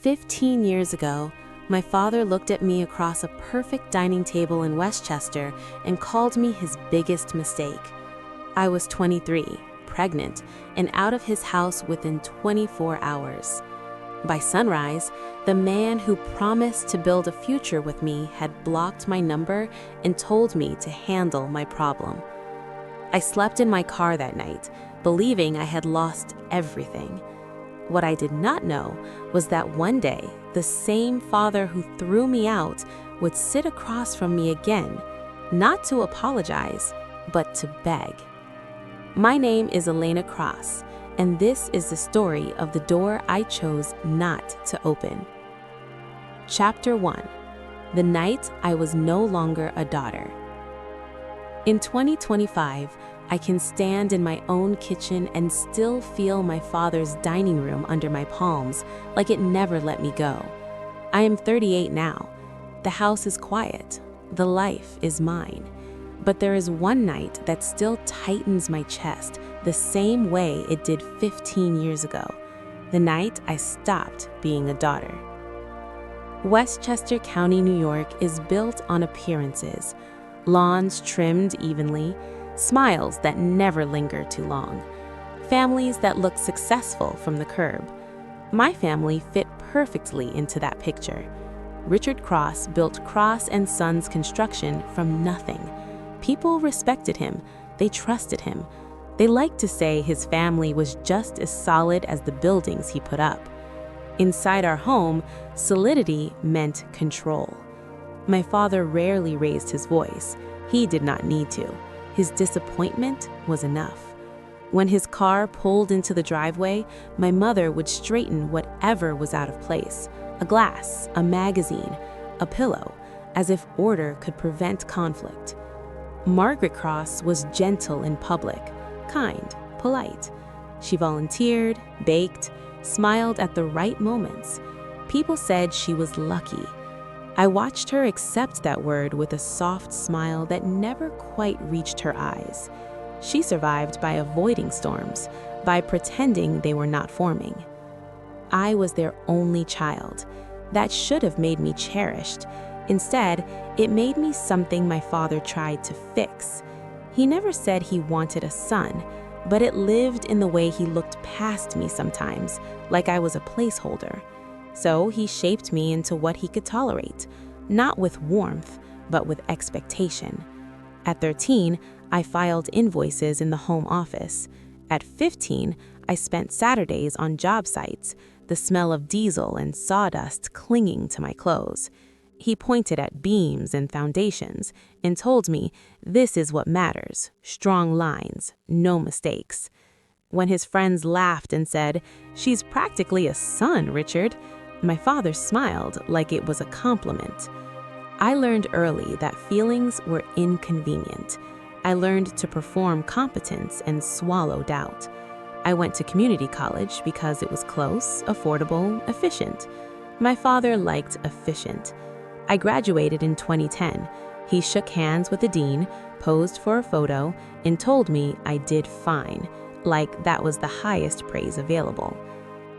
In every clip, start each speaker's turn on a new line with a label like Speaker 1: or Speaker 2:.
Speaker 1: 15 years ago, my father looked at me across a perfect dining table in Westchester and called me his biggest mistake. I was 23, pregnant, and out of his house within 24 hours. By sunrise, the man who promised to build a future with me had blocked my number and told me to handle my problem. I slept in my car that night, believing I had lost everything. What I did not know was that one day, the same father who threw me out would sit across from me again, not to apologize, but to beg. My name is Elena Cross, and this is the story of the door I chose not to open. Chapter 1: The Night I Was No Longer a Daughter. In 2025, I can stand in my own kitchen and still feel my father's dining room under my palms, like it never let me go. I am 38 now. The house is quiet. The life is mine. But there is one night that still tightens my chest the same way it did 15 years ago, the night I stopped being a daughter. Westchester County, New York is built on appearances, lawns trimmed evenly, smiles that never linger too long, families that look successful from the curb. My family fit perfectly into that picture. Richard Cross built Cross & Sons Construction from nothing. People respected him. They trusted him. They liked to say his family was just as solid as the buildings he put up. Inside our home, solidity meant control. My father rarely raised his voice. He did not need to. His disappointment was enough. When his car pulled into the driveway, my mother would straighten whatever was out of place: a glass, a magazine, a pillow, as if order could prevent conflict. Margaret Cross was gentle in public, kind, polite. She volunteered, baked, smiled at the right moments. People said she was lucky. I watched her accept that word with a soft smile that never quite reached her eyes. She survived by avoiding storms, by pretending they were not forming. I was their only child. That should have made me cherished. Instead, it made me something my father tried to fix. He never said he wanted a son, but it lived in the way he looked past me sometimes, like I was a placeholder. So he shaped me into what he could tolerate, not with warmth, but with expectation. At 13, I filed invoices in the home office. At 15, I spent Saturdays on job sites, the smell of diesel and sawdust clinging to my clothes. He pointed at beams and foundations and told me, "This is what matters, strong lines, no mistakes." When his friends laughed and said, "She's practically a son, Richard," my father smiled like it was a compliment. I learned early that feelings were inconvenient. I learned to perform competence and swallow doubt. I went to community college because it was close, affordable, efficient. My father liked efficient. I graduated in 2010. He shook hands with the dean, posed for a photo, and told me I did fine, like that was the highest praise available.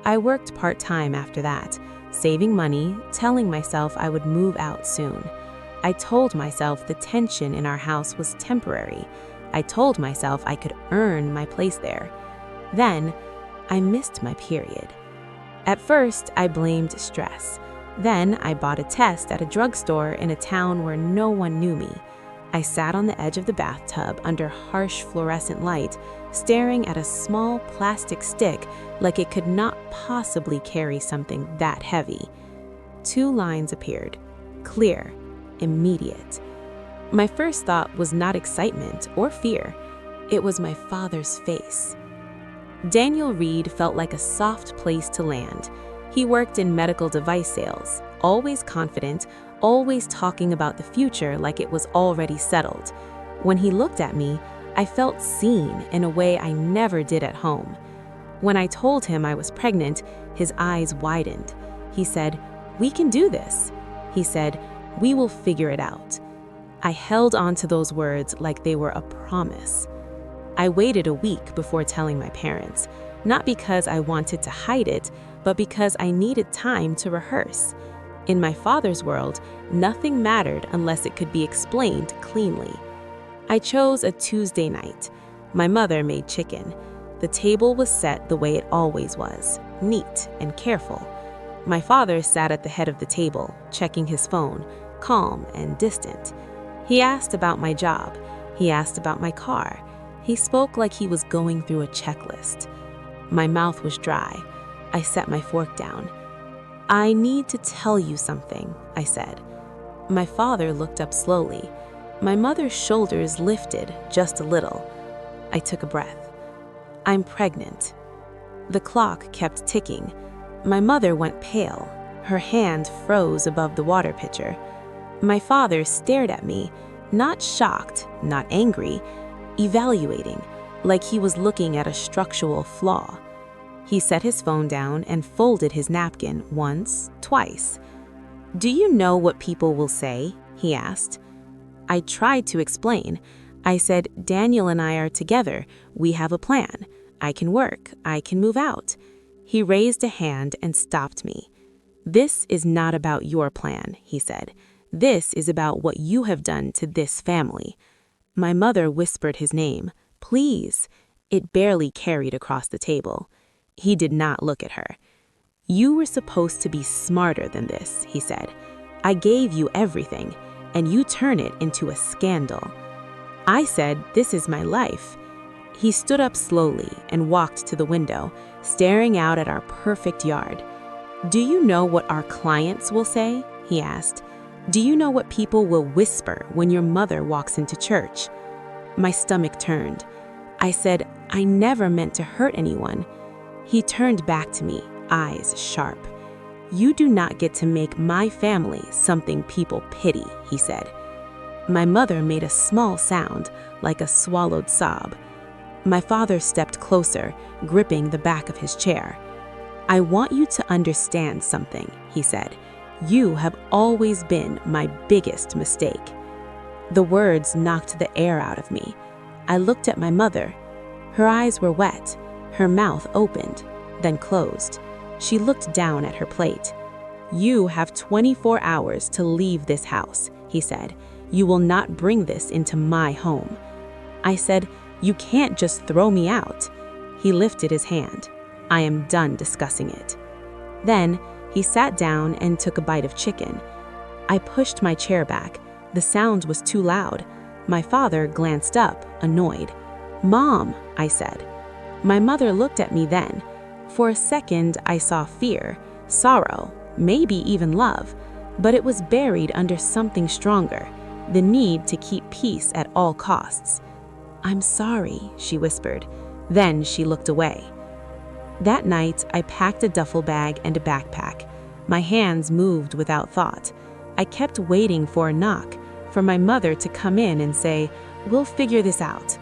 Speaker 1: I worked part-time after that, saving money, telling myself I would move out soon. I told myself the tension in our house was temporary. I told myself I could earn my place there. Then, I missed my period. At first, I blamed stress. Then, I bought a test at a drugstore in a town where no one knew me. I sat on the edge of the bathtub under harsh fluorescent light, staring at a small plastic stick like it could not possibly carry something that heavy. 2 lines appeared, clear, immediate. My first thought was not excitement or fear. It was my father's face. Daniel Reed felt like a soft place to land. He worked in medical device sales, always confident, always talking about the future like it was already settled. When he looked at me, I felt seen in a way I never did at home. When I told him I was pregnant, his eyes widened. He said, "We can do this." He said, "We will figure it out." I held on to those words like they were a promise. I waited a week before telling my parents. not because I wanted to hide it, but because I needed time to rehearse. In my father's world, nothing mattered unless it could be explained cleanly. I chose a Tuesday night. My mother made chicken. The table was set the way it always was, neat and careful. My father sat at the head of the table, checking his phone, calm and distant. He asked about my job. He asked about my car. He spoke like he was going through a checklist. My mouth was dry. I set my fork down. "I need to tell you something," I said. My father looked up slowly. My mother's shoulders lifted just a little. I took a breath. "I'm pregnant." The clock kept ticking. My mother went pale. Her hand froze above the water pitcher. My father stared at me, not shocked, not angry, evaluating, like he was looking at a structural flaw. He set his phone down and folded his napkin once, twice. "Do you know what people will say?" he asked. I tried to explain. I said, "Daniel and I are together. We have a plan. I can work. I can move out." He raised a hand and stopped me. "This is not about your plan," he said. "This is about what you have done to this family." My mother whispered his name. "Please." It barely carried across the table. He did not look at her. "You were supposed to be smarter than this," he said. "I gave you everything, and you turn it into a scandal." I said, "This is my life." He stood up slowly and walked to the window, staring out at our perfect yard. "Do you know what our clients will say?" he asked. "Do you know what people will whisper when your mother walks into church?" My stomach turned. I said, "I never meant to hurt anyone." He turned back to me, eyes sharp. "You do not get to make my family something people pity," he said. My mother made a small sound, like a swallowed sob. My father stepped closer, gripping the back of his chair. "I want you to understand something," he said. "You have always been my biggest mistake." The words knocked the air out of me. I looked at my mother. Her eyes were wet. Her mouth opened, then closed. She looked down at her plate. "You have 24 hours to leave this house," he said. "You will not bring this into my home." I said, "You can't just throw me out." He lifted his hand. "I am done discussing it." Then he sat down and took a bite of chicken. I pushed my chair back. The sound was too loud. My father glanced up, annoyed. "Mom," I said. My mother looked at me then. For a second, I saw fear, sorrow, maybe even love, but it was buried under something stronger, the need to keep peace at all costs. "I'm sorry," she whispered. Then she looked away. That night, I packed a duffel bag and a backpack. My hands moved without thought. I kept waiting for a knock, for my mother to come in and say, "We'll figure this out."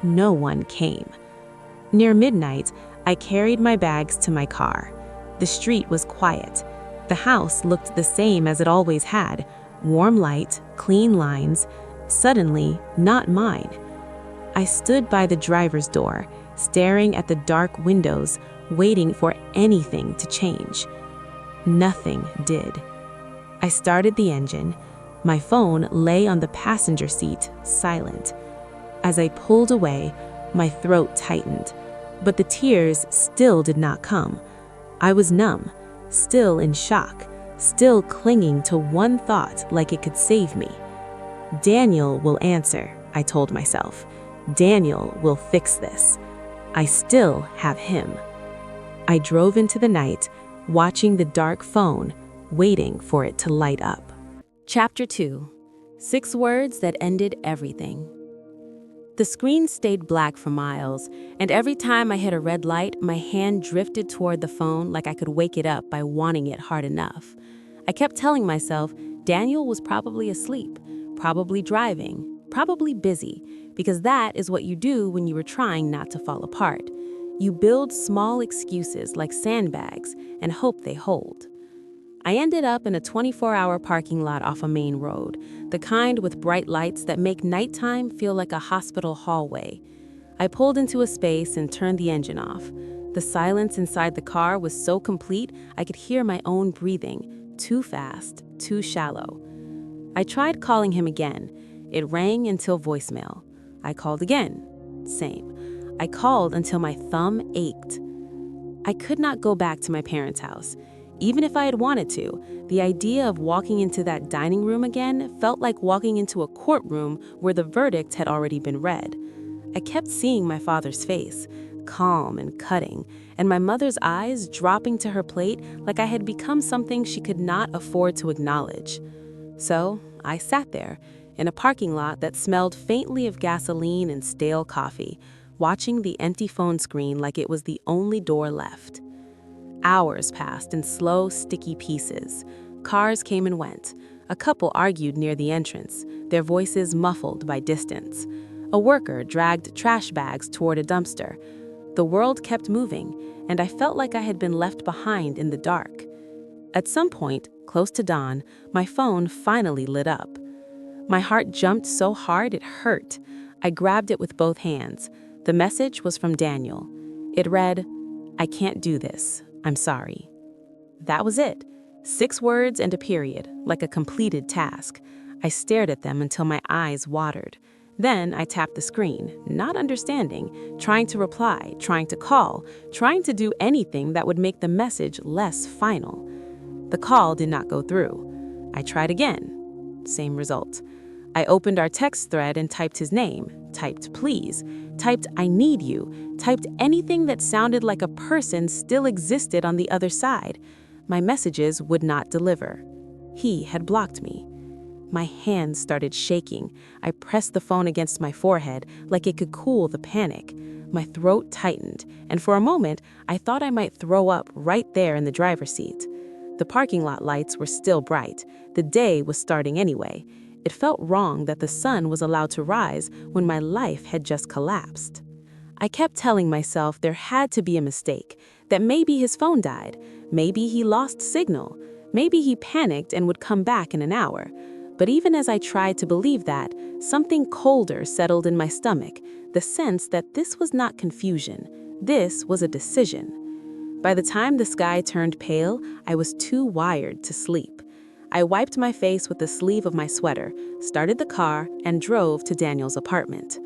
Speaker 1: No one came. Near midnight, I carried my bags to my car. The street was quiet. The house looked the same as it always had, warm light, clean lines, suddenly not mine. I stood by the driver's door, staring at the dark windows, waiting for anything to change. Nothing did. I started the engine. My phone lay on the passenger seat, silent. As I pulled away, my throat tightened, but the tears still did not come. I was numb, still in shock, still clinging to one thought like it could save me. Daniel will answer, I told myself. Daniel will fix this. I still have him. I drove into the night, watching the dark phone, waiting for it to light up. Chapter 2. 6 words that ended everything. The screen stayed black for miles, and every time I hit a red light, my hand drifted toward the phone like I could wake it up by wanting it hard enough. I kept telling myself Daniel was probably asleep, probably driving, probably busy, because that is what you do when you are trying not to fall apart. You build small excuses like sandbags and hope they hold. I ended up in a 24-hour parking lot off a main road, the kind with bright lights that make nighttime feel like a hospital hallway. I pulled into a space and turned the engine off. The The silence inside the car was so complete I could hear my own breathing, too fast, too shallow. I tried calling him again. It rang until voicemail. I called again. Same. I called until my thumb ached. I could not go back to my parents' house. Even if I had wanted to, the idea of walking into that dining room again felt like walking into a courtroom where the verdict had already been read. I kept seeing my father's face, calm and cutting, and my mother's eyes dropping to her plate like I had become something she could not afford to acknowledge. So I sat there, in a parking lot that smelled faintly of gasoline and stale coffee, watching the empty phone screen like it was the only door left. Hours passed in slow, sticky pieces. Cars came and went. A couple argued near the entrance, their voices muffled by distance. A worker dragged trash bags toward a dumpster. The world kept moving, and I felt like I had been left behind in the dark. At some point, close to dawn, my phone finally lit up. My heart jumped so hard it hurt. I grabbed it with both hands. The message was from Daniel. It read, "I can't do this. I'm sorry." That was it. 6 words and a period, like a completed task. I stared at them until my eyes watered. Then I tapped the screen, not understanding, trying to reply, trying to call, trying to do anything that would make the message less final. The call did not go through. I tried again. Same result. I opened our text thread and typed his name, typed please, typed I need you, typed anything that sounded like a person still existed on the other side. My messages would not deliver. He had blocked me. My hands started shaking. I pressed the phone against my forehead like it could cool the panic. My throat tightened, and for a moment, I thought I might throw up right there in the driver's seat. The parking lot lights were still bright. The day was starting anyway. It felt wrong that the sun was allowed to rise when my life had just collapsed. I kept telling myself there had to be a mistake, that maybe his phone died, maybe he lost signal, maybe he panicked and would come back in an hour. But even as I tried to believe that, something colder settled in my stomach, the sense that this was not confusion, this was a decision. By the time the sky turned pale, I was too wired to sleep. I wiped my face with the sleeve of my sweater, started the car, and drove to Daniel's apartment.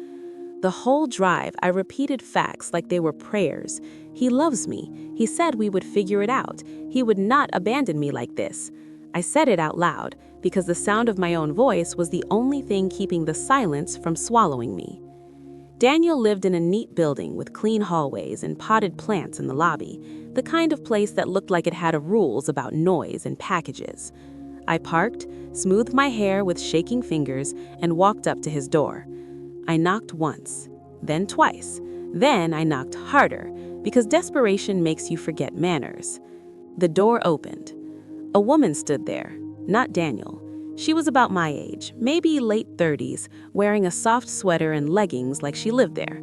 Speaker 1: The whole drive, I repeated facts like they were prayers. He loves me. He said we would figure it out. He would not abandon me like this. I said it out loud because the sound of my own voice was the only thing keeping the silence from swallowing me. Daniel lived in a neat building with clean hallways and potted plants in the lobby, the kind of place that looked like it had rules about noise and packages. I parked, smoothed my hair with shaking fingers, and walked up to his door. I knocked once, then twice, then I knocked harder, because desperation makes you forget manners. The door opened. A woman stood there, not Daniel. She was about my age, maybe late 30s, wearing a soft sweater and leggings like she lived there.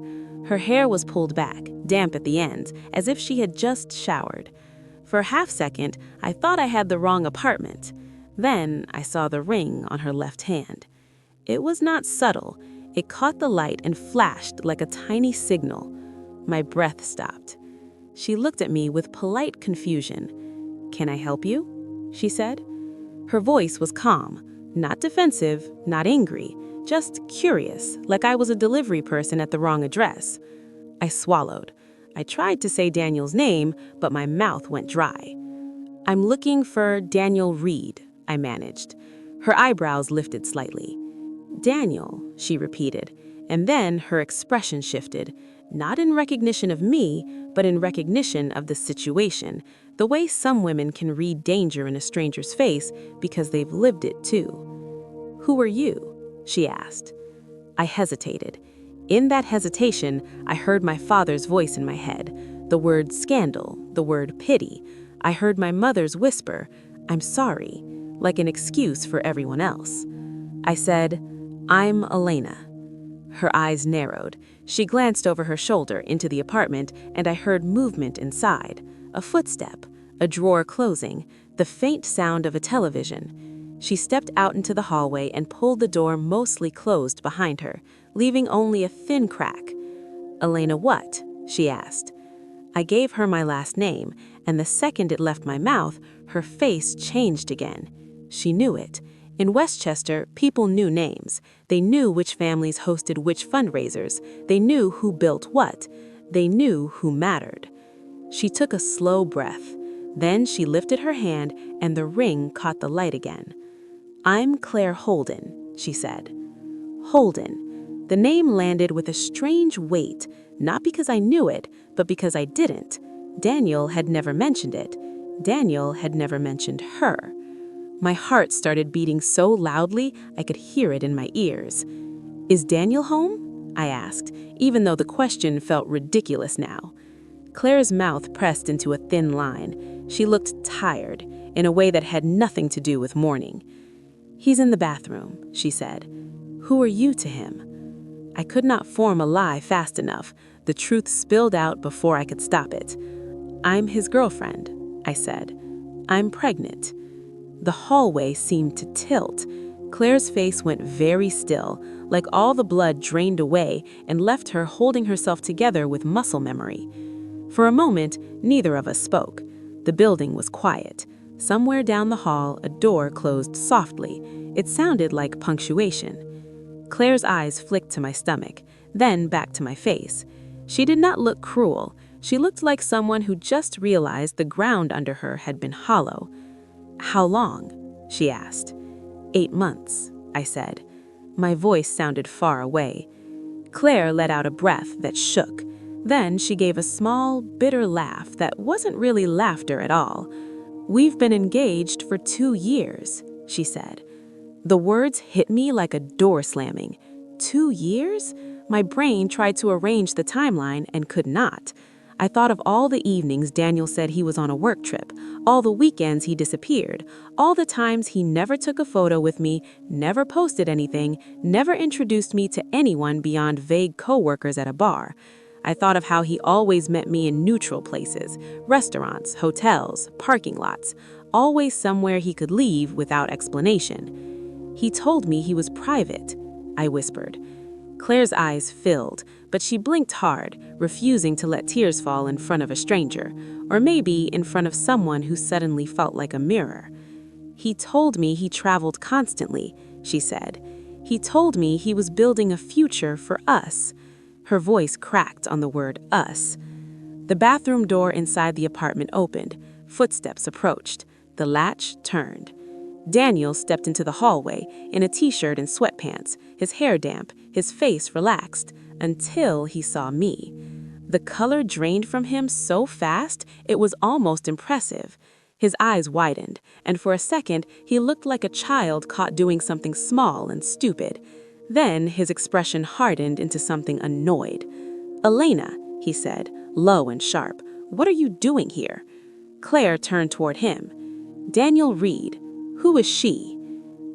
Speaker 1: Her hair was pulled back, damp at the ends, as if she had just showered. For a half-second, I thought I had the wrong apartment. Then I saw the ring on her left hand. It was not subtle. It caught the light and flashed like a tiny signal. My breath stopped. She looked at me with polite confusion. "Can I help you?" she said. Her voice was calm, not defensive, not angry, just curious, like I was a delivery person at the wrong address. I swallowed. I tried to say Daniel's name, but my mouth went dry. "I'm looking for Daniel Reed," I managed. Her eyebrows lifted slightly. "Daniel," she repeated, and then her expression shifted, not in recognition of me, but in recognition of the situation, the way some women can read danger in a stranger's face because they've lived it too. "Who are you?" she asked. I hesitated. In that hesitation, I heard my father's voice in my head, the word scandal, the word pity. I heard my mother's whisper, "I'm sorry," like an excuse for everyone else. I said, "I'm Elena." Her eyes narrowed. She glanced over her shoulder into the apartment, and I heard movement inside. A footstep, a drawer closing, the faint sound of a television. She stepped out into the hallway and pulled the door mostly closed behind her, leaving only a thin crack. "Elena what?" she asked. I gave her my last name, and the second it left my mouth, her face changed again. She knew it. In Westchester, people knew names. They knew which families hosted which fundraisers. They knew who built what. They knew who mattered. She took a slow breath. Then she lifted her hand, and the ring caught the light again. "I'm Claire Holden," she said. Holden. The name landed with a strange weight, not because I knew it, but because I didn't. Daniel had never mentioned it. Daniel had never mentioned her. My heart started beating so loudly I could hear it in my ears. "Is Daniel home?" I asked, even though the question felt ridiculous now. Claire's mouth pressed into a thin line. She looked tired, in a way that had nothing to do with mourning. "He's in the bathroom," she said. "Who are you to him?" I could not form a lie fast enough. The truth spilled out before I could stop it. "I'm his girlfriend," I said. "I'm pregnant." The hallway seemed to tilt. Claire's face went very still, like all the blood drained away and left her holding herself together with muscle memory. For a moment, neither of us spoke. The building was quiet. Somewhere down the hall, a door closed softly. It sounded like punctuation. Claire's eyes flicked to my stomach, then back to my face. She did not look cruel. She looked like someone who just realized the ground under her had been hollow. "How long?" she asked. 8 months, I said. My voice sounded far away. Claire let out a breath that shook. Then she gave a small, bitter laugh that wasn't really laughter at all. "We've been engaged for 2 years, she said. The words hit me like a door slamming. 2 years? My brain tried to arrange the timeline and could not. I thought of all the evenings Daniel said he was on a work trip, all the weekends he disappeared, all the times he never took a photo with me, never posted anything, never introduced me to anyone beyond vague coworkers at a bar. I thought of how he always met me in neutral places, restaurants, hotels, parking lots, always somewhere he could leave without explanation. "He told me he was private," I whispered. Claire's eyes filled, but she blinked hard, refusing to let tears fall in front of a stranger, or maybe in front of someone who suddenly felt like a mirror. "He told me he traveled constantly," she said. "He told me he was building a future for us." Her voice cracked on the word us. The bathroom door inside the apartment opened. Footsteps approached. The latch turned. Daniel stepped into the hallway in a t-shirt and sweatpants, his hair damp, his face relaxed, until he saw me. The color drained from him so fast it was almost impressive. His eyes widened, and for a second he looked like a child caught doing something small and stupid. Then his expression hardened into something annoyed. "Elena," he said, low and sharp, "what are you doing here?" Claire turned toward him. "Daniel Reed. Who is she?"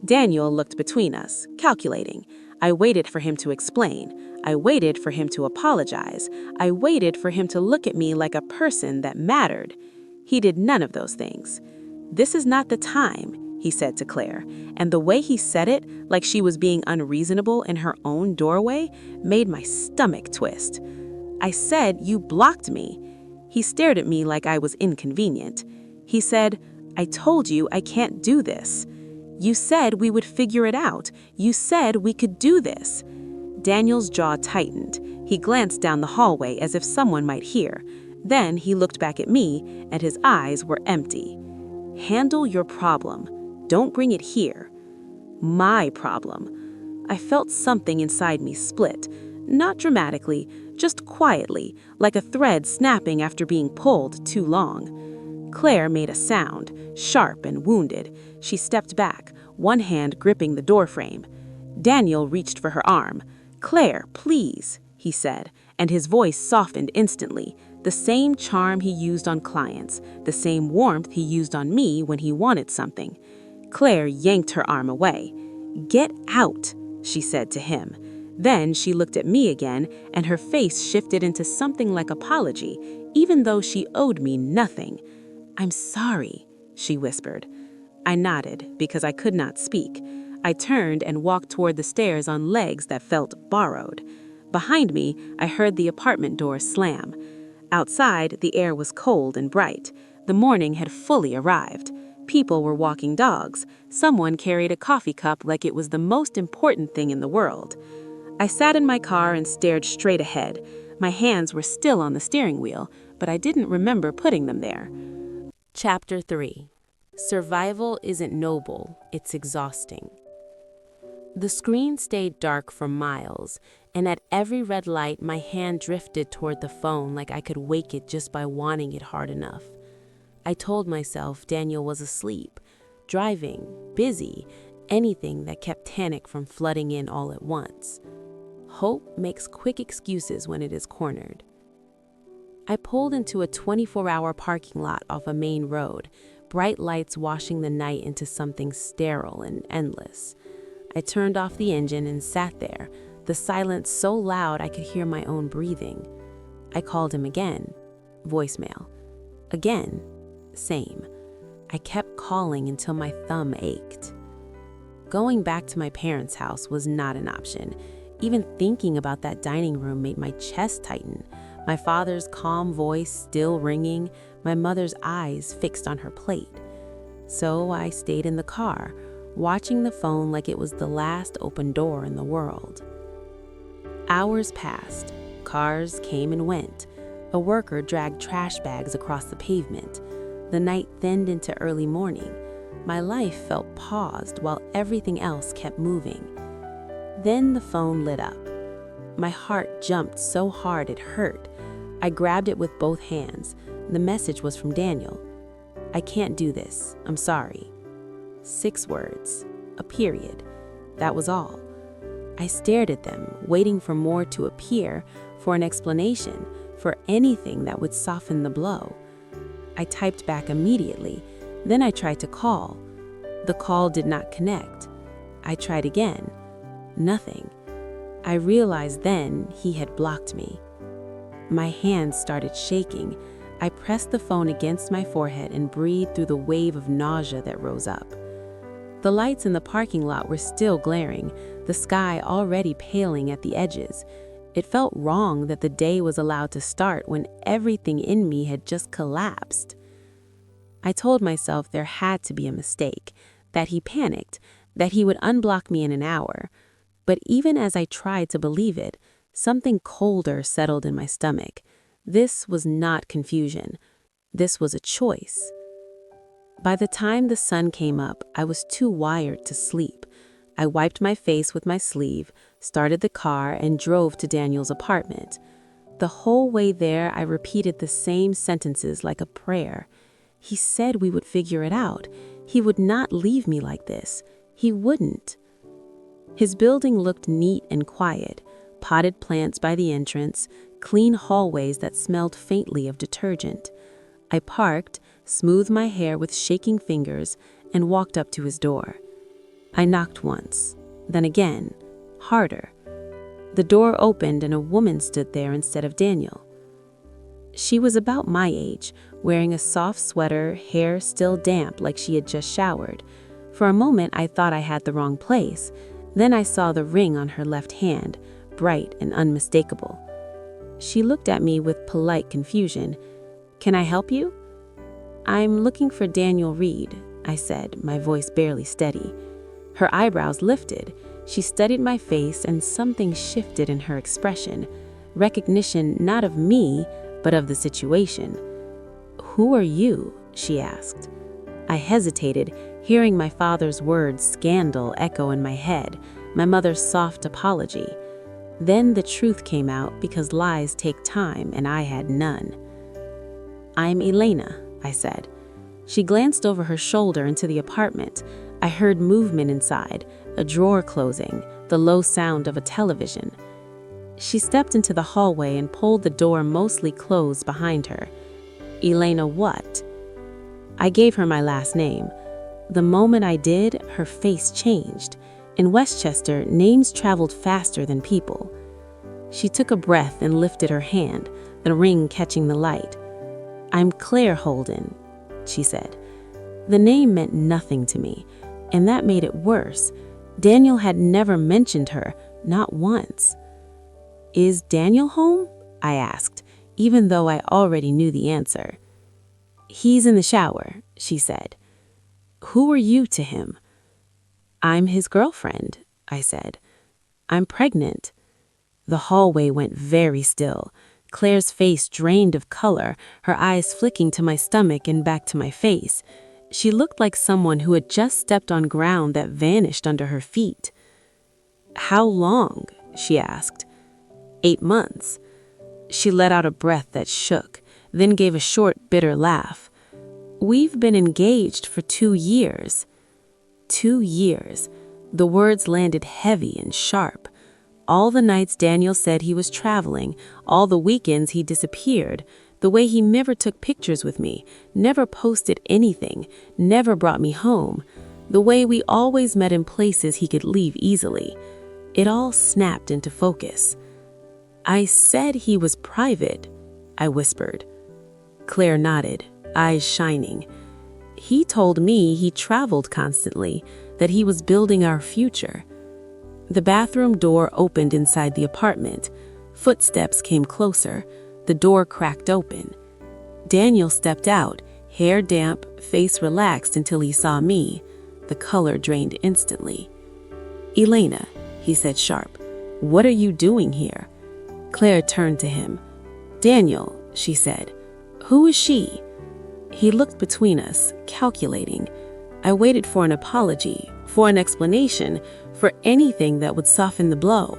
Speaker 1: Daniel looked between us, calculating. I waited for him to explain. I waited for him to apologize. I waited for him to look at me like a person that mattered. He did none of those things. "This is not the time," he said to Claire, and the way he said it, like she was being unreasonable in her own doorway, made my stomach twist. "I said you blocked me." He stared at me like I was inconvenient. He said, "I told you I can't do this. You said we would figure it out. You said we could do this." Daniel's jaw tightened. He glanced down the hallway as if someone might hear. Then he looked back at me, and his eyes were empty. "Handle your problem. Don't bring it here." My problem. I felt something inside me split. Not dramatically, just quietly, like a thread snapping after being pulled too long. Claire made a sound, sharp and wounded. She stepped back, one hand gripping the doorframe. Daniel reached for her arm. "Claire, please," he said, and his voice softened instantly. The same charm he used on clients, the same warmth he used on me when he wanted something. Claire yanked her arm away. "Get out," she said to him. Then she looked at me again, and her face shifted into something like apology, even though she owed me nothing. "I'm sorry," she whispered. I nodded because I could not speak. I turned and walked toward the stairs on legs that felt borrowed. Behind me, I heard the apartment door slam. Outside, the air was cold and bright. The morning had fully arrived. People were walking dogs. Someone carried a coffee cup like it was the most important thing in the world. I sat in my car and stared straight ahead. My hands were still on the steering wheel, but I didn't remember putting them there. Chapter 3. Survival isn't noble, it's exhausting. The screen stayed dark for miles, and at every red light, my hand drifted toward the phone like I could wake it just by wanting it hard enough. I told myself Daniel was asleep, driving, busy, anything that kept panic from flooding in all at once. Hope makes quick excuses when it is cornered. I pulled into a 24-hour parking lot off a main road, bright lights washing the night into something sterile and endless. I turned off the engine and sat there, the silence so loud I could hear my own breathing. I called him again. Voicemail. Again. Same. I kept calling until my thumb ached. Going back to my parents' house was not an option. Even thinking about that dining room made my chest tighten. My father's calm voice still ringing, my mother's eyes fixed on her plate. So I stayed in the car, watching the phone like it was the last open door in the world. Hours passed. Cars came and went. A worker dragged trash bags across the pavement. The night thinned into early morning. My life felt paused while everything else kept moving. Then the phone lit up. My heart jumped so hard it hurt. I grabbed it with both hands. The message was from Daniel. I can't do this. I'm sorry. 6 words. A period. That was all. I stared at them, waiting for more to appear, for an explanation, for anything that would soften the blow. I typed back immediately. Then I tried to call. The call did not connect. I tried again. Nothing. I realized then he had blocked me. My hands started shaking. I pressed the phone against my forehead and breathed through the wave of nausea that rose up. The lights in the parking lot were still glaring, the sky already paling at the edges. It felt wrong that the day was allowed to start when everything in me had just collapsed. I told myself there had to be a mistake, that he panicked, that he would unblock me in an hour. But even as I tried to believe it, something colder settled in my stomach. This was not confusion. This was a choice. By the time the sun came up, I was too wired to sleep. I wiped my face with my sleeve, started the car, and drove to Daniel's apartment. The whole way there, I repeated the same sentences like a prayer. He said we would figure it out. He would not leave me like this. He wouldn't. His building looked neat and quiet, potted plants by the entrance, clean hallways that smelled faintly of detergent. I parked, smoothed my hair with shaking fingers, and walked up to his door. I knocked once, then again, harder. The door opened and a woman stood there instead of Daniel. She was about my age, wearing a soft sweater, hair still damp like she had just showered. For a moment, I thought I had the wrong place. Then I saw the ring on her left hand, bright and unmistakable. She looked at me with polite confusion. "Can I help you?" "I'm looking for Daniel Reed," I said, my voice barely steady. Her eyebrows lifted. She studied my face and something shifted in her expression. Recognition not of me, but of the situation. "Who are you?" she asked. I hesitated, hearing my father's words scandal echo in my head, my mother's soft apology. Then the truth came out because lies take time and I had none. "I'm Elena," I said. She glanced over her shoulder into the apartment. I heard movement inside, a drawer closing, the low sound of a television. She stepped into the hallway and pulled the door mostly closed behind her. "Elena what?" I gave her my last name. The moment I did, her face changed. In Westchester, names traveled faster than people. She took a breath and lifted her hand, the ring catching the light. "I'm Claire Holden," she said. The name meant nothing to me, and that made it worse. Daniel had never mentioned her, not once. "Is Daniel home?" I asked, even though I already knew the answer. "He's in the shower," she said. "Who are you to him?" "I'm his girlfriend," I said. "I'm pregnant." The hallway went very still. Claire's face drained of color, her eyes flicking to my stomach and back to my face. She looked like someone who had just stepped on ground that vanished under her feet. "How long?" she asked. 8 months. She let out a breath that shook, then gave a short, bitter laugh. "We've been engaged for 2 years." 2 years. The words landed heavy and sharp. All the nights Daniel said he was traveling, all the weekends he disappeared, the way he never took pictures with me, never posted anything, never brought me home, the way we always met in places he could leave easily. It all snapped into focus. "I said he was private," I whispered. Claire nodded, eyes shining. "He told me he traveled constantly, that he was building our future." The bathroom door opened inside the apartment. Footsteps came closer. The door cracked open. Daniel stepped out, hair damp, face relaxed until he saw me. The color drained instantly. "Elena," he said sharp, "what are you doing here?" Claire turned to him. "Daniel," she said, "who is she?" He looked between us, calculating. I waited for an apology, for an explanation, for anything that would soften the blow.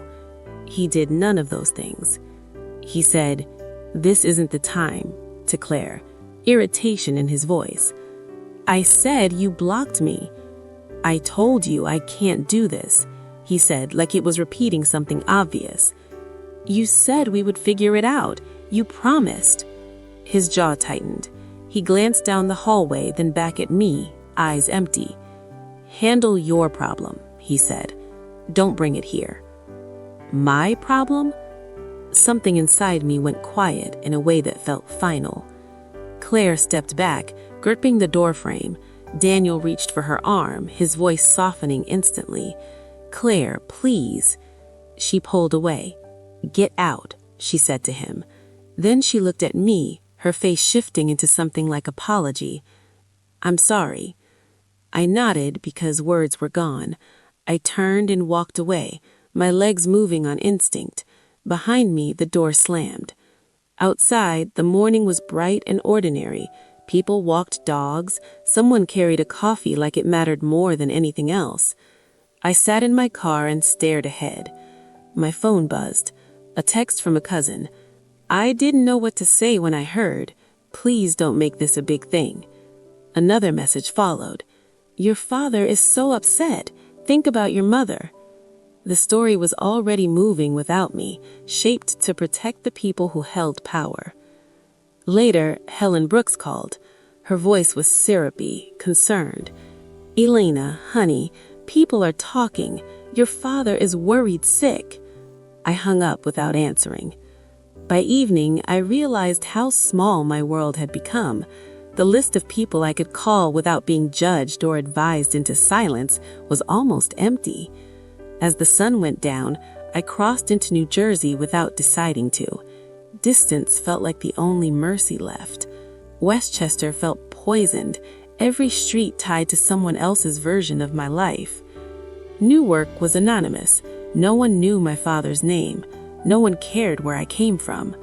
Speaker 1: He did none of those things. He said, "This isn't the time," to Claire, irritation in his voice. "I said you blocked me." "I told you I can't do this," he said, like it was repeating something obvious. "You said we would figure it out. You promised." His jaw tightened. He glanced down the hallway, then back at me, eyes empty. "Handle your problem," he said. "Don't bring it here." My problem? Something inside me went quiet in a way that felt final. Claire stepped back, gripping the doorframe. Daniel reached for her arm, his voice softening instantly. "Claire, please." She pulled away. "Get out," she said to him. Then she looked at me, her face shifting into something like apology. "I'm sorry." I nodded because words were gone. I turned and walked away, my legs moving on instinct. Behind me, the door slammed. Outside, the morning was bright and ordinary. People walked dogs. Someone carried a coffee like it mattered more than anything else. I sat in my car and stared ahead. My phone buzzed. A text from a cousin. I didn't know what to say when I heard, "Please don't make this a big thing." Another message followed. "Your father is so upset. Think about your mother." The story was already moving without me, shaped to protect the people who held power. Later, Helen Brooks called. Her voice was syrupy, concerned. "Elena, honey, people are talking. Your father is worried sick." I hung up without answering. By evening, I realized how small my world had become. The list of people I could call without being judged or advised into silence was almost empty. As the sun went down, I crossed into New Jersey without deciding to. Distance felt like the only mercy left. Westchester felt poisoned, every street tied to someone else's version of my life. Newark was anonymous. No one knew my father's name. No one cared where I came from.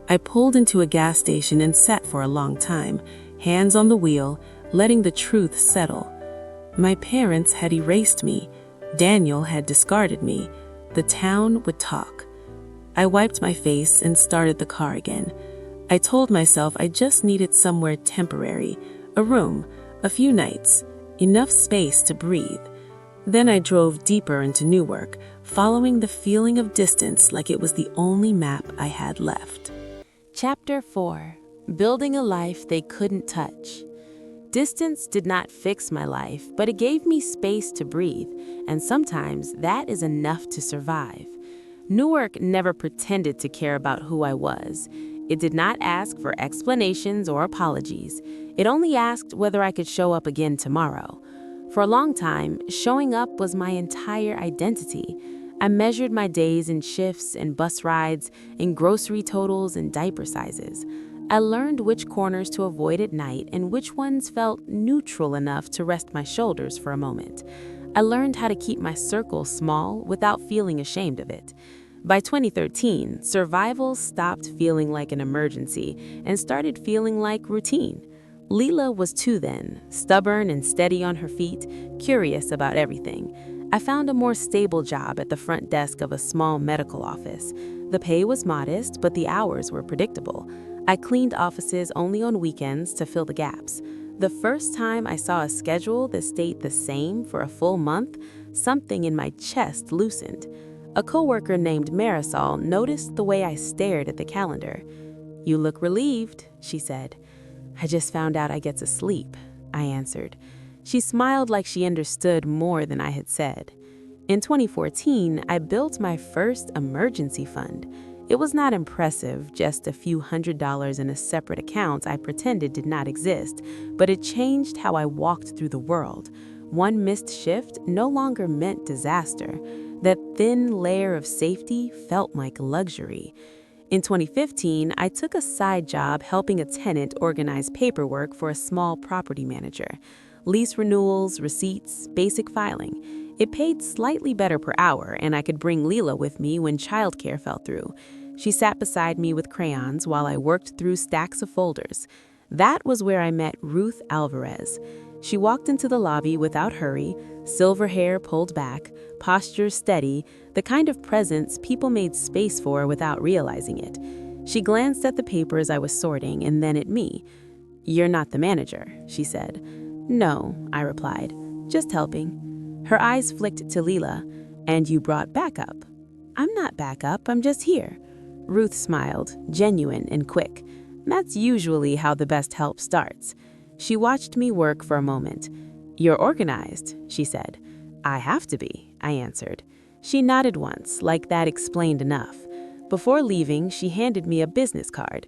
Speaker 1: I pulled into a gas station and sat for a long time, hands on the wheel, letting the truth settle. My parents had erased me. Daniel had discarded me. The town would talk. I wiped my face and started the car again. I told myself I just needed somewhere temporary, a room, a few nights, enough space to breathe. Then I drove deeper into Newark, following the feeling of distance like it was the only map I had left. Chapter 4. Building a life they couldn't touch. Distance did not fix my life, but it gave me space to breathe, and sometimes that is enough to survive. Newark never pretended to care about who I was. It did not ask for explanations or apologies. It only asked whether I could show up again tomorrow. For a long time, showing up was my entire identity. I measured my days in shifts and bus rides, in grocery totals and diaper sizes. I learned which corners to avoid at night and which ones felt neutral enough to rest my shoulders for a moment. I learned how to keep my circle small without feeling ashamed of it. By 2013, survival stopped feeling like an emergency and started feeling like routine. Leela was 2 then, stubborn and steady on her feet, curious about everything. I found a more stable job at the front desk of a small medical office. The pay was modest, but the hours were predictable. I cleaned offices only on weekends to fill the gaps. The first time I saw a schedule that stayed the same for a full month, something in my chest loosened. A coworker named Marisol noticed the way I stared at the calendar. "You look relieved," she said. "I just found out I get to sleep," I answered. She smiled like she understood more than I had said. In 2014, I built my first emergency fund. It was not impressive, just a few $100s in a separate account I pretended did not exist, but it changed how I walked through the world. One missed shift no longer meant disaster. That thin layer of safety felt like luxury. In 2015, I took a side job helping a tenant organize paperwork for a small property manager. Lease renewals, receipts, basic filing. It paid slightly better per hour, and I could bring Leela with me when childcare fell through. She sat beside me with crayons while I worked through stacks of folders. That was where I met Ruth Alvarez. She walked into the lobby without hurry, silver hair pulled back, posture steady, the kind of presence people made space for without realizing it. She glanced at the papers I was sorting and then at me. "You're not the manager," she said. "No," I replied, "just helping." Her eyes flicked to Leela. "And you brought backup." "I'm not backup, I'm just here." Ruth smiled, genuine and quick. That's usually how the best help starts. She watched me work for a moment. "You're organized," she said. "I have to be," I answered. She nodded once, like that explained enough. Before leaving, she handed me a business card.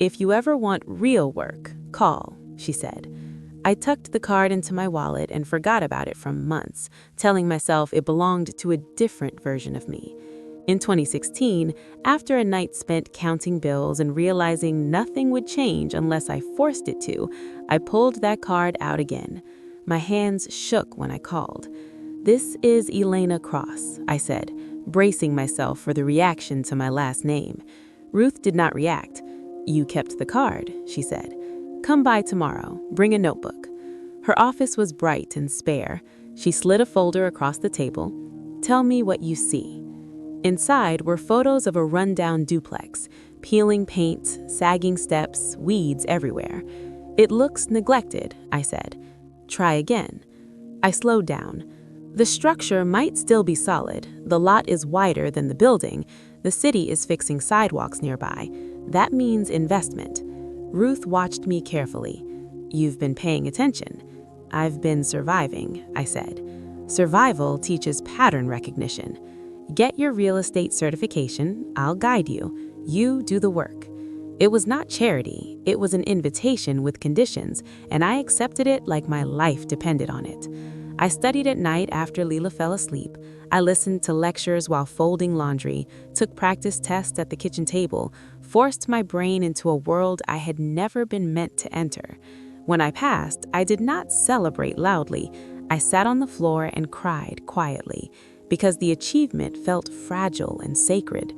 Speaker 1: "If you ever want real work, call," she said. I tucked the card into my wallet and forgot about it for months, telling myself it belonged to a different version of me. In 2016, after a night spent counting bills and realizing nothing would change unless I forced it to, I pulled that card out again. My hands shook when I called. "This is Elena Cross," I said, bracing myself for the reaction to my last name. Ruth did not react. "You kept the card," she said. "Come by tomorrow. Bring a notebook." Her office was bright and spare. She slid a folder across the table. "Tell me what you see." Inside were photos of a rundown duplex, peeling paint, sagging steps, weeds everywhere. "It looks neglected," I said. "Try again." I slowed down. The structure might still be solid. The lot is wider than the building. The city is fixing sidewalks nearby. That means investment. Ruth watched me carefully. "You've been paying attention." "I've been surviving," I said. Survival teaches pattern recognition. Get your real estate certification. I'll guide you. You do the work. It was not charity. It was an invitation with conditions, and I accepted it like my life depended on it. I studied at night after Leela fell asleep. I listened to lectures while folding laundry, took practice tests at the kitchen table, forced my brain into a world I had never been meant to enter. When I passed, I did not celebrate loudly. I sat on the floor and cried quietly, because the achievement felt fragile and sacred.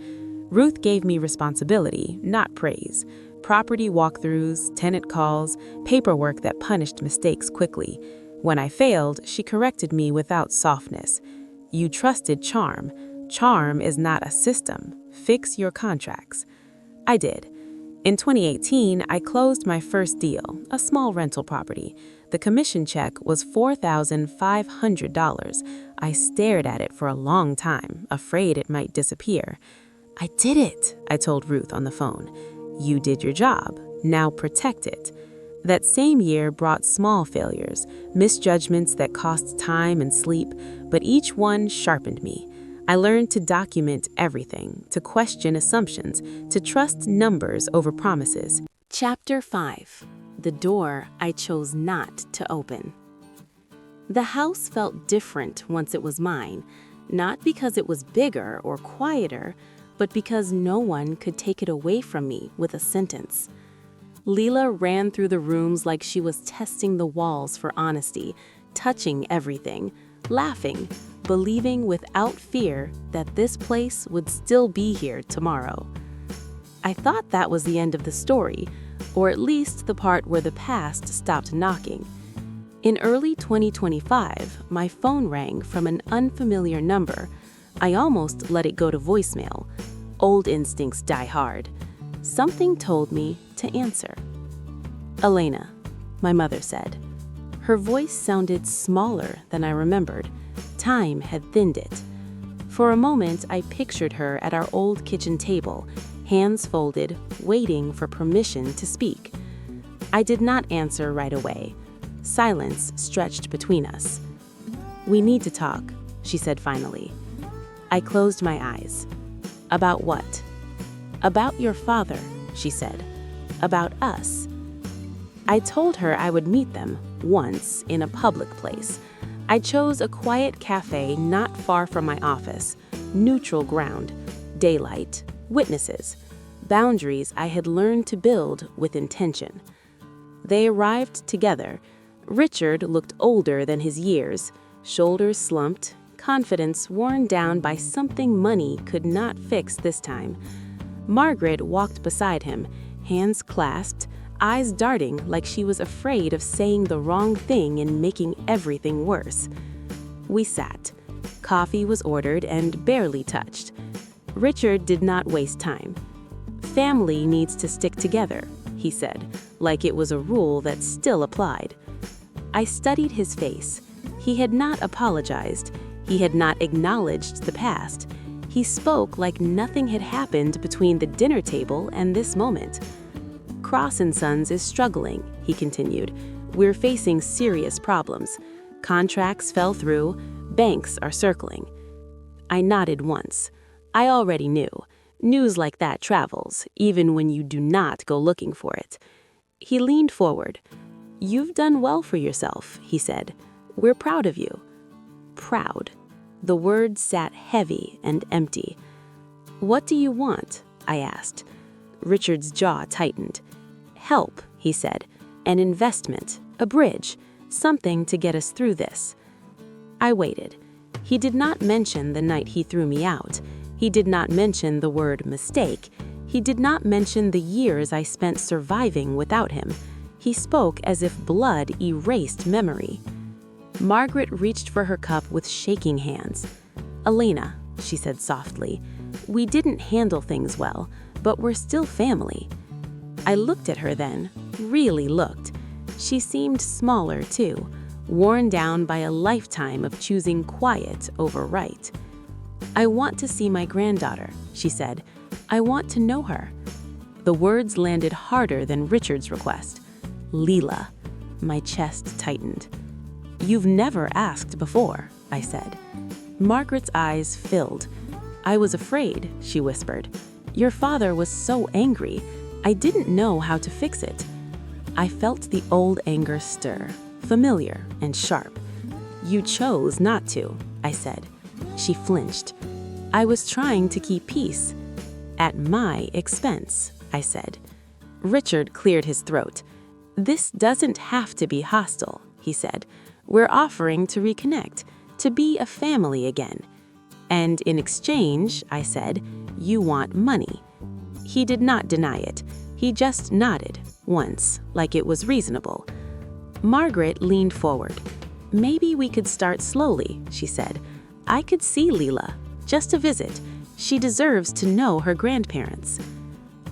Speaker 1: Ruth gave me responsibility, not praise. Property walkthroughs, tenant calls, paperwork that punished mistakes quickly. When I failed, she corrected me without softness. "You trusted charm. Charm is not a system. Fix your contracts." I did. In 2018, I closed my first deal, a small rental property. The commission check was $4,500. I stared at it for a long time, afraid it might disappear. "I did it," I told Ruth on the phone. "You did your job. Now protect it." That same year brought small failures, misjudgments that cost time and sleep, but each one sharpened me. I learned to document everything, to question assumptions, to trust numbers over promises. Chapter 5. The door I chose not to open. The house felt different once it was mine. Not because it was bigger or quieter, but because no one could take it away from me with a sentence. Leela ran through the rooms like she was testing the walls for honesty, touching everything, laughing, believing without fear that this place would still be here tomorrow. I thought that was the end of the story, or at least the part where the past stopped knocking. In early 2025, my phone rang from an unfamiliar number. I almost let it go to voicemail. Old instincts die hard. Something told me to answer. "Elena," my mother said. Her voice sounded smaller than I remembered. Time had thinned it. For a moment, I pictured her at our old kitchen table, hands folded, waiting for permission to speak. I did not answer right away. Silence stretched between us. "We need to talk," she said finally. I closed my eyes. "About what?" "About your father," she said. "About us." I told her I would meet them, once, in a public place. I chose a quiet cafe not far from my office, neutral ground, daylight, witnesses, boundaries I had learned to build with intention. They arrived together. Richard looked older than his years, shoulders slumped, confidence worn down by something money could not fix this time. Margaret walked beside him, hands clasped, eyes darting like she was afraid of saying the wrong thing and making everything worse. We sat. Coffee was ordered and barely touched. Richard did not waste time. "Family needs to stick together," he said, like it was a rule that still applied. I studied his face. He had not apologized. He had not acknowledged the past. He spoke like nothing had happened between the dinner table and this moment. "Cross & Sons is struggling," he continued. "We're facing serious problems. Contracts fell through. Banks are circling." I nodded once. I already knew. News like that travels, even when you do not go looking for it. He leaned forward. "You've done well for yourself," he said. "We're proud of you." Proud. The word sat heavy and empty. "What do you want?" I asked. Richard's jaw tightened. "Help," he said. "An investment, a bridge, something to get us through this." I waited. He did not mention the night he threw me out. He did not mention the word mistake. He did not mention the years I spent surviving without him. He spoke as if blood erased memory. Margaret reached for her cup with shaking hands. "Elena," she said softly, "we didn't handle things well, but we're still family." I looked at her then, really looked. She seemed smaller too, worn down by a lifetime of choosing quiet over right. "I want to see my granddaughter," she said. "I want to know her." The words landed harder than Richard's request. "Leela." My chest tightened. "You've never asked before," I said. Margaret's eyes filled. "I was afraid," she whispered. "Your father was so angry. I didn't know how to fix it." I felt the old anger stir, familiar and sharp. "You chose not to," I said. She flinched. "I was trying to keep peace." "At my expense," I said. Richard cleared his throat. "This doesn't have to be hostile," he said. "We're offering to reconnect, to be a family again." "And in exchange," I said, "you want money." He did not deny it. He just nodded, once, like it was reasonable. Margaret leaned forward. "Maybe we could start slowly," she said. "I could see Leela. Just a visit. She deserves to know her grandparents."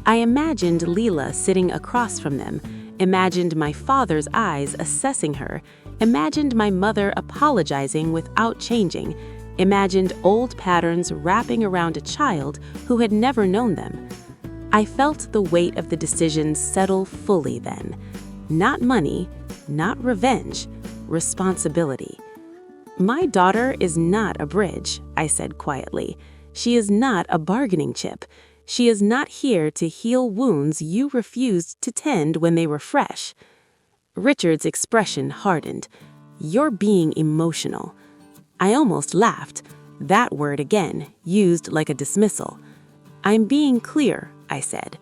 Speaker 1: I imagined Leela sitting across from them, imagined my father's eyes assessing her, imagined my mother apologizing without changing, imagined old patterns wrapping around a child who had never known them. I felt the weight of the decision settle fully then. Not money, not revenge, responsibility. "My daughter is not a bridge," I said quietly. "She is not a bargaining chip. She is not here to heal wounds you refused to tend when they were fresh." Richard's expression hardened. "You're being emotional." I almost laughed. That word again, used like a dismissal. "I'm being clear," I said.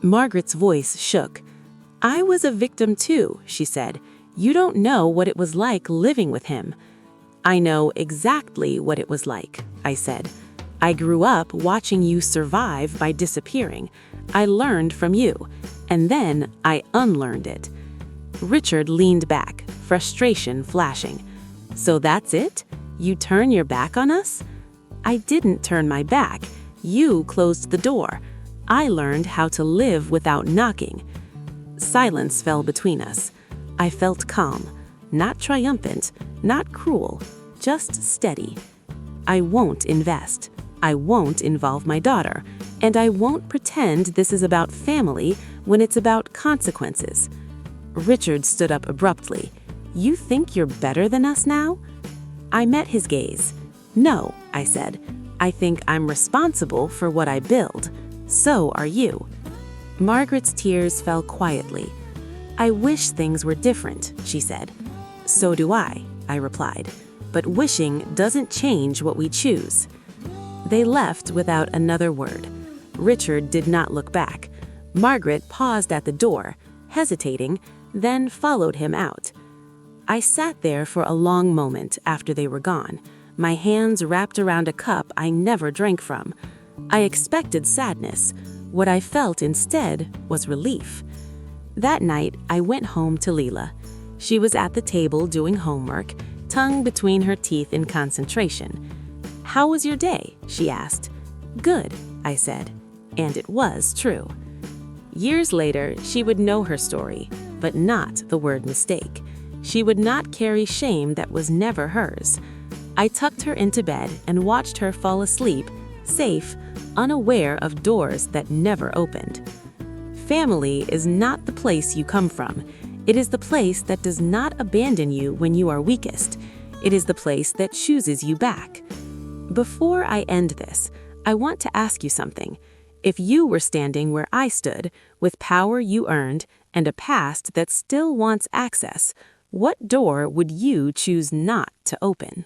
Speaker 1: Margaret's voice shook. "I was a victim too," she said. "You don't know what it was like living with him." "I know exactly what it was like," I said. "I grew up watching you survive by disappearing. I learned from you, and then I unlearned it." Richard leaned back, frustration flashing. "So that's it? You turn your back on us?" "I didn't turn my back. You closed the door. I learned how to live without knocking." Silence fell between us. I felt calm, not triumphant, not cruel, just steady. "I won't invest. I won't involve my daughter, and I won't pretend this is about family when it's about consequences." Richard stood up abruptly. "You think you're better than us now?" I met his gaze. "No," I said. "I think I'm responsible for what I build. So are you." Margaret's tears fell quietly. "I wish things were different," she said. "So do I replied. "But wishing doesn't change what we choose." They left without another word. Richard did not look back. Margaret paused at the door, hesitating, then followed him out. I sat there for a long moment after they were gone, my hands wrapped around a cup I never drank from. I expected sadness. What I felt instead was relief. That night, I went home to Leela. She was at the table doing homework, tongue between her teeth in concentration. "How was your day?" she asked. "Good," I said. And it was true. Years later, she would know her story, but not the word mistake. She would not carry shame that was never hers. I tucked her into bed and watched her fall asleep, safe, unaware of doors that never opened. Family is not the place you come from. It is the place that does not abandon you when you are weakest. It is the place that chooses you back. Before I end this, I want to ask you something. If you were standing where I stood, with power you earned and a past that still wants access, what door would you choose not to open?